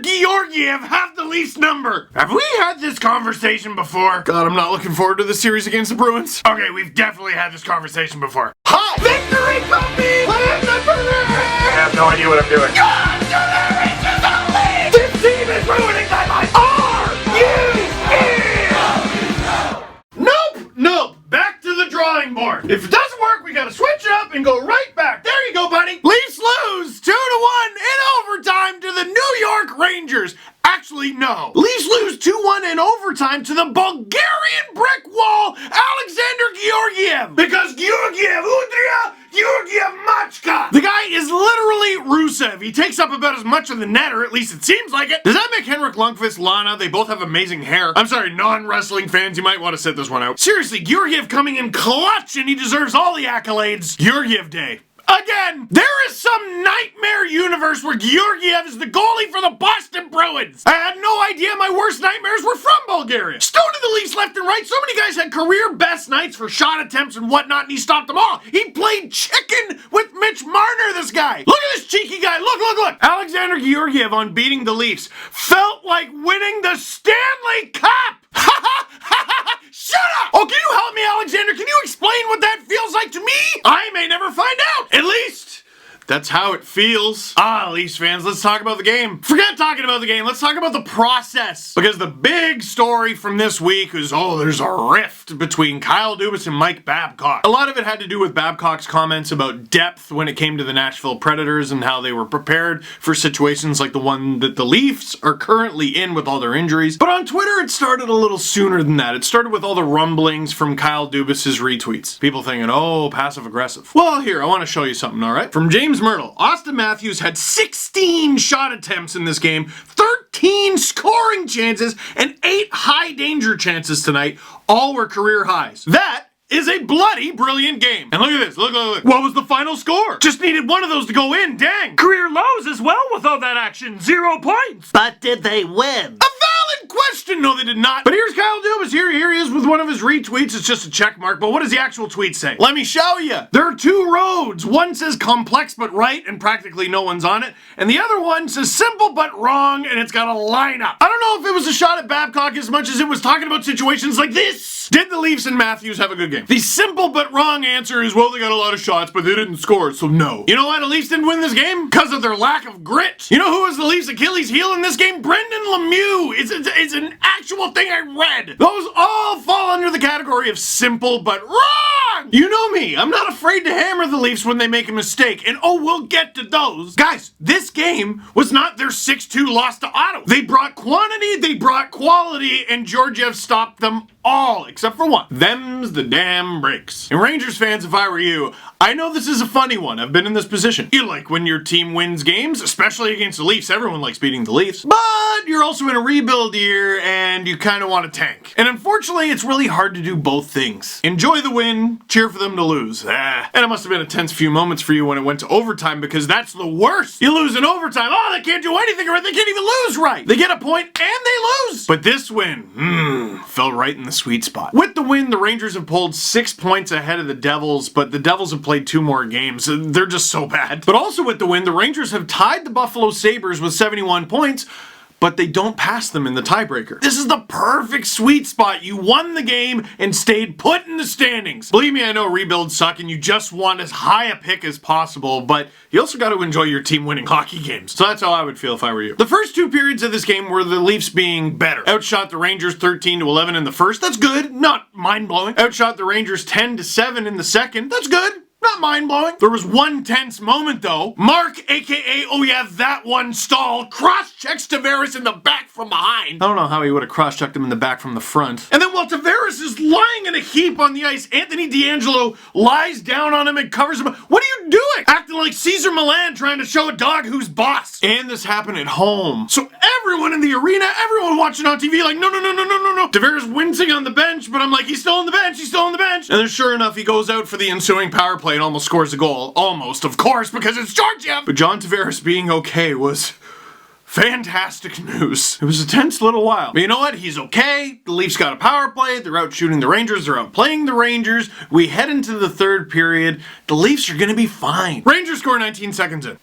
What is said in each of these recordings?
Georgiev have the Leafs number? Have we had this conversation before? God, I'm not looking forward to the series against the Bruins. Okay, we've definitely had this conversation before. Hi! Victory puppy! I have no idea what I'm doing. God, to the riches of the league! This team is ruining my life! Nope! Back to the drawing board. If it doesn't work, we gotta switch it up and go right back. There you go, buddy. Leafs lose 2-1 in overtime to the New York Rangers. Actually, no. Leafs lose 2-1 in overtime to the Bulgarian Brick Wall, Alexander Georgiev. Because Georgiev, Georgiev Machka. The guy is literally Rusev. He takes up about as much of the net, or at least it seems like it. Does that make Henrik Lundqvist, Lana? They both have amazing hair. I'm sorry, non-wrestling fans, you might want to sit this one out. Seriously, Georgiev coming in clutch, and he deserves all the accolades. Georgiev Day. Again, there is some nightmare universe where Georgiev is the goalie for the Boston Bruins. I had no idea my worst nightmares were from Bulgaria. Stoning the Leafs left and right. So many guys had career best nights for shot attempts and whatnot, and he stopped them all. He played chicken with Mitch Marner, this guy. Look at this cheeky guy. Look. Alexander Georgiev on beating the Leafs felt like winning the Stanley Cup. Shut up! Oh, can you help me, Alexander? Can you explain what that feels like to me? I may never find out. At least, that's how it feels. Leafs fans, let's talk about the game. Forget talking about the game. Let's talk about the process. Because the big story from this week is, there's a rift between Kyle Dubas and Mike Babcock. A lot of it had to do with Babcock's comments about depth when it came to the Nashville Predators and how they were prepared for situations like the one that the Leafs are currently in with all their injuries. But on Twitter, it started a little sooner than that. It started with all the rumblings from Kyle Dubas' retweets. People thinking, passive aggressive. Well, here, I want to show you something, alright? From James Myrtle, Austin Matthews had 16 shot attempts in this game, 13 scoring chances, and 8 high danger chances tonight. All were career highs. That is a bloody brilliant game. And look at this, look. What was the final score? Just needed one of those to go in, dang. Career lows as well with all that action, 0 points. But did they win? A valid question. No, they did not. But here's Kyle Dubas. Here he is with one of his retweets. It's just a check mark, but what does the actual tweet say? Let me show you. There are 2 roads. One says complex but right, and practically no one's on it. And the other one says simple but wrong, and it's got a lineup. I don't know if it was a shot at Babcock as much as it was talking about situations like this. Did the Leafs and Matthews have a good game? The simple but wrong answer is, they got a lot of shots, but they didn't score, so no. You know why the Leafs didn't win this game? Because of their lack of grit. You know who was the Leafs' Achilles heel in this game? Brendan Lemieux. It's an actual thing I read. Those all fall under the category of simple but wrong. You know me. I'm not afraid to hammer the Leafs when they make a mistake, and we'll get to those. Guys, this game was not their 6-2 loss to Ottawa. They brought quantity, they brought quality, and Georgiev stopped them all, except for one. Them's the damn breaks. And Rangers fans, if I were you, I know this is a funny one. I've been in this position. You like when your team wins games, especially against the Leafs. Everyone likes beating the Leafs. But you're also in a rebuild year, and you kind of want to tank. And unfortunately, it's really hard to do both things. Enjoy the win, cheer for them to lose. And it must have been a tense few moments for you when it went to overtime, because that's the worst. You lose in overtime. They can't do anything right. They can't even lose right. They get a point, and they lose. But this win, fell right in the sweet spot. With the win, the Rangers have pulled 6 points ahead of the Devils, but the Devils have played 2 more games. They're just so bad. But also with the win, the Rangers have tied the Buffalo Sabres with 71 points, but they don't pass them in the tiebreaker. This is the perfect sweet spot. You won the game and stayed put in the standings. Believe me, I know rebuilds suck and you just want as high a pick as possible, but you also got to enjoy your team winning hockey games. So that's how I would feel if I were you. The first 2 periods of this game were the Leafs being better. Outshot the Rangers 13-11 in the first. That's good. Not mind-blowing. Outshot the Rangers 10-7 in the second. That's good. Not mind-blowing. There was one tense moment, though. Mark, a.k.a. that one stall, cross-checks Tavares in the back from behind. I don't know how he would have cross-checked him in the back from the front. And then while Tavares is lying in a heap on the ice, Anthony D'Angelo lies down on him and covers him. What are you doing? Acting like Caesar Milan trying to show a dog who's boss. And this happened at home. So everyone in the arena, everyone watching on TV like, no. Tavares wincing on the bench, but I'm like, he's still on the bench. And then sure enough, he goes out for the ensuing power play and almost scores a goal. Almost, of course, because it's Georgiev. But John Tavares being okay was fantastic news. It was a tense little while. But you know what? He's okay. The Leafs got a power play. They're out shooting the Rangers. They're out playing the Rangers. We head into the 3rd period. The Leafs are going to be fine. Rangers score 19 seconds in.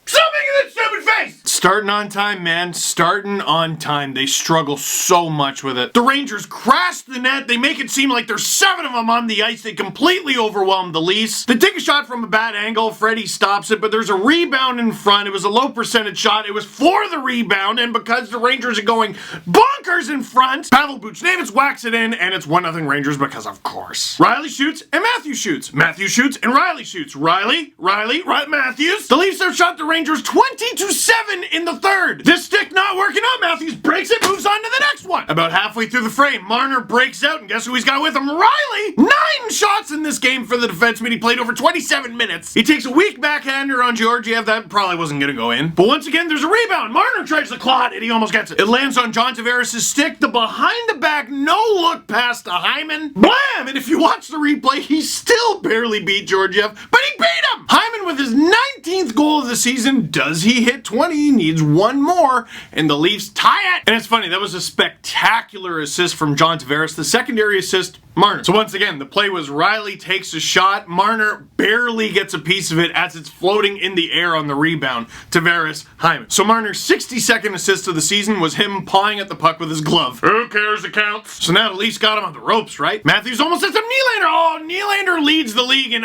Stop making that stupid face! Starting on time, man. Starting on time. They struggle so much with it. The Rangers crash the net. They make it seem like there's 7 of them on the ice. They completely overwhelm the Leafs. They take a shot from a bad angle. Freddie stops it, but there's a rebound in front. It was a low percentage shot. It was for the rebound, and because the Rangers are going bonkers in front, Pavel Buchnevich whacks it in, and it's 1-0 Rangers because of course. Riley shoots, and Matthews shoots. Matthews shoots, and Riley shoots. Riley, Matthews. The Leafs have shot the Rangers 20-7 in the third. This stick not working out. Matthews breaks it, moves on to the next one. About halfway through the frame, Marner breaks out, and guess who he's got with him? Riley! 9 shots in this game for the defenseman. He played over 27 minutes. He takes a weak backhander on Georgiev. That probably wasn't going to go in. But once again, there's a rebound. Marner tries to claw it, and he almost gets it. It lands on John Tavares' stick. The behind-the-back no-look pass to Hyman. Blam! And if you watch the replay, he still barely beat Georgiev, but he beat him! Hyman with his 19th goal of the season. Does he hit 20? He needs one more, and the Leafs tie it. And it's funny, that was a spectacular assist from John Tavares. The secondary assist, Marner. So once again, the play was Riley takes a shot. Marner barely gets a piece of it as it's floating in the air on the rebound. Tavares, Hyman. So Marner's 62nd assist of the season was him pawing at the puck with his glove. Who cares? It counts. So now the Leafs got him on the ropes, right? Matthews almost hits him. Nylander. Oh, Nylander leads the league in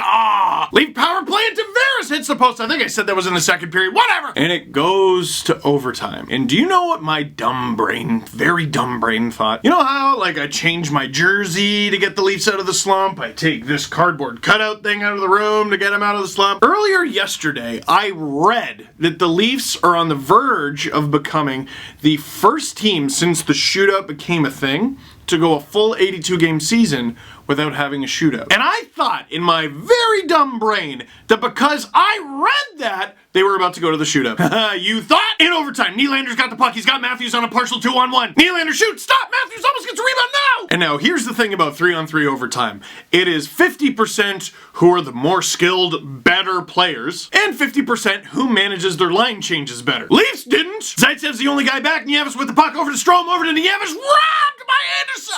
Leaf power play, and Tavares hits the post. I think I said that was in the second period. Whatever. And it goes to overtime. And do you know what my dumb brain, very dumb brain thought? You know how, like, I change my jersey to get the Leafs out of the slump? I take this cardboard cutout thing out of the room to get them out of the slump. Earlier yesterday, I read that the Leafs are on the verge of becoming the first team since the shootout became a thing to go a full 82-game season without having a shootout. And I thought in my very dumb brain that because I read that, they were about to go to the shootout. You thought? In overtime, Nylander's got the puck. He's got Matthews on a partial 2-on-1. Nylander shoots. Stop! Matthews almost gets a rebound now! And now here's the thing about 3-on-3 overtime. It is 50% who are the more skilled, better players, and 50% who manages their line changes better. Leafs didn't. Zaitsev's the only guy back. Nieves with the puck over to Strome, over to Nieves. Robbed by Anderson.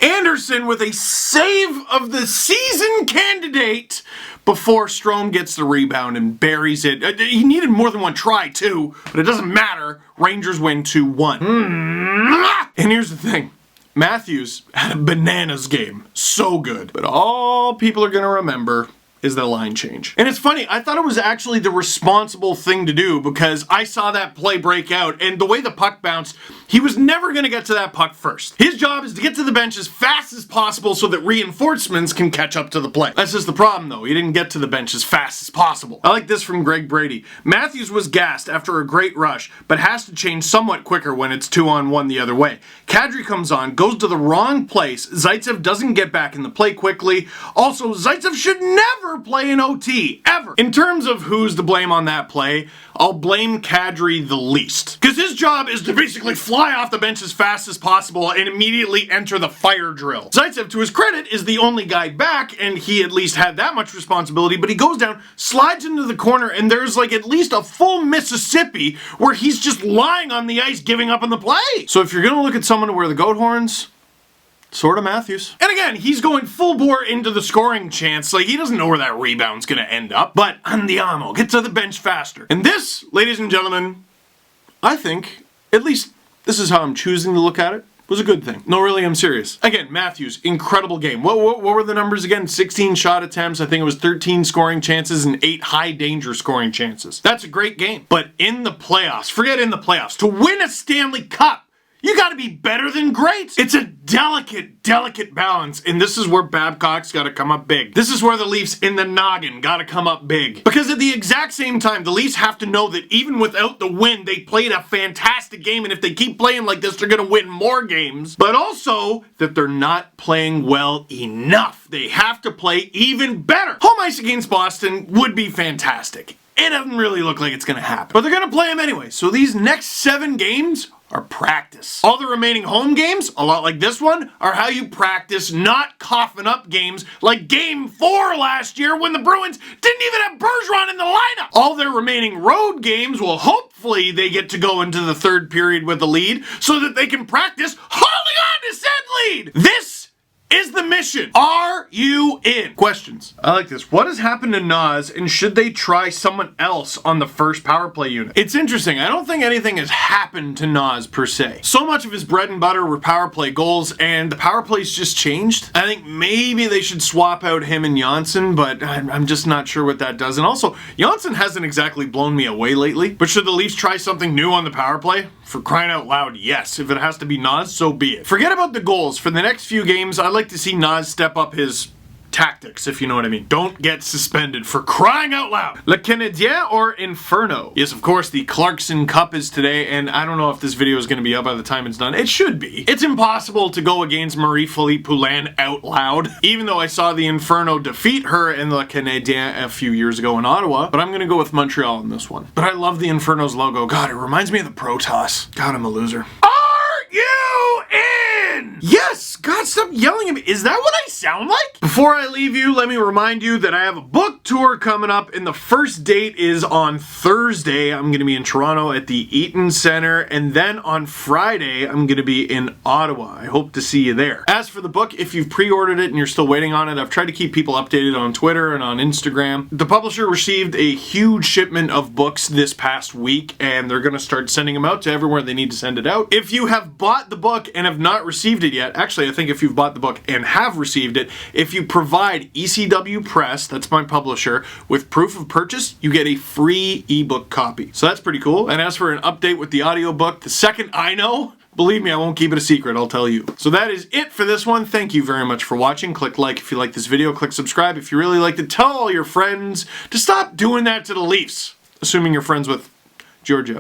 Anderson with a save of the season candidate before Strome gets the rebound and buries it. He needed more than one try, too, but it doesn't matter. Rangers win 2-1. And here's the thing. Matthews had a bananas game. So good. But all people are going to remember is the line change. And it's funny, I thought it was actually the responsible thing to do because I saw that play break out, and the way the puck bounced, he was never going to get to that puck first. His job is to get to the bench as fast as possible so that reinforcements can catch up to the play. That's just the problem, though. He didn't get to the bench as fast as possible. I like this from Greg Brady. Matthews was gassed after a great rush, but has to change somewhat quicker when it's 2-on-1 the other way. Kadri comes on, goes to the wrong place. Zaitsev doesn't get back in the play quickly. Also, Zaitsev should never play in OT, ever. In terms of who's to blame on that play, I'll blame Kadri the least. Because his job is to basically fly off the bench as fast as possible and immediately enter the fire drill. Zaitsev, to his credit, is the only guy back, and he at least had that much responsibility, but he goes down, slides into the corner, and there's like at least a full Mississippi where he's just lying on the ice giving up on the play. So if you're gonna look at someone to wear the goat horns, sort of Matthews. And again, he's going full bore into the scoring chance. Like, he doesn't know where that rebound's gonna end up. But andiamo, get to the bench faster. And this, ladies and gentlemen, I think, at least this is how I'm choosing to look at it, was a good thing. No, really, I'm serious. Again, Matthews, incredible game. What were the numbers again? 16 shot attempts. I think it was 13 scoring chances and 8 high danger scoring chances. That's a great game. But in the playoffs, forget in the playoffs, to win a Stanley Cup, you gotta be better than great. It's a delicate, delicate balance, and this is where Babcock's gotta come up big. This is where the Leafs in the noggin gotta come up big. Because at the exact same time, the Leafs have to know that even without the win, they played a fantastic game, and if they keep playing like this, they're gonna win more games. But also, that they're not playing well enough. They have to play even better. Home ice against Boston would be fantastic. It doesn't really look like it's gonna happen. But they're gonna play them anyway, so these next 7 games are practice. All the remaining home games, a lot like this one, are how you practice not coughing up games like Game 4 last year when the Bruins didn't even have Bergeron in the lineup. All their remaining road games, well, hopefully they get to go into the third period with a lead so that they can practice holding on to said lead. This is the mission. Are you in? Questions. I like this. What has happened to Nas, and should they try someone else on the first power play unit? It's interesting. I don't think anything has happened to Nas per se. So much of his bread and butter were power play goals, and the power plays just changed. I think maybe they should swap out him and Janssen, but I'm just not sure what that does. And also, Janssen hasn't exactly blown me away lately. But should the Leafs try something new on the power play? For crying out loud, yes. If it has to be Nas, so be it. Forget about the goals. For the next few games, I'd like to see Nas step up his tactics, if you know what I mean. Don't get suspended, for crying out loud. Le Canadien or Inferno? Yes, of course, the Clarkson Cup is today, and I don't know if this video is going to be up by the time it's done. It should be. It's impossible to go against Marie-Philippe Poulin out loud, even though I saw the Inferno defeat her in Le Canadien a few years ago in Ottawa, but I'm going to go with Montreal on this one. But I love the Inferno's logo. God, it reminds me of the Protoss. God, I'm a loser. Are you in? Yes! God, stop yelling at me. Is that what I sound like? Before I leave you, let me remind you that I have a book tour coming up, and the first date is on Thursday. I'm going to be in Toronto at the Eaton Centre, and then on Friday, I'm going to be in Ottawa. I hope to see you there. As for the book, if you've pre-ordered it and you're still waiting on it, I've tried to keep people updated on Twitter and on Instagram. The publisher received a huge shipment of books this past week, and they're going to start sending them out to everywhere they need to send it out. If you have bought the book and have not received it yet, actually, I think if you've bought the book and have received it, if you provide ECW Press, that's my publisher, with proof of purchase, you get a free ebook copy. So that's pretty cool. And as for an update with the audiobook, the second I know, believe me, I won't keep it a secret, I'll tell you. So that is it for this one. Thank you very much for watching. Click like if you like this video. Click subscribe if you really liked it. Tell all your friends to stop doing that to the Leafs. Assuming you're friends with Georgiev.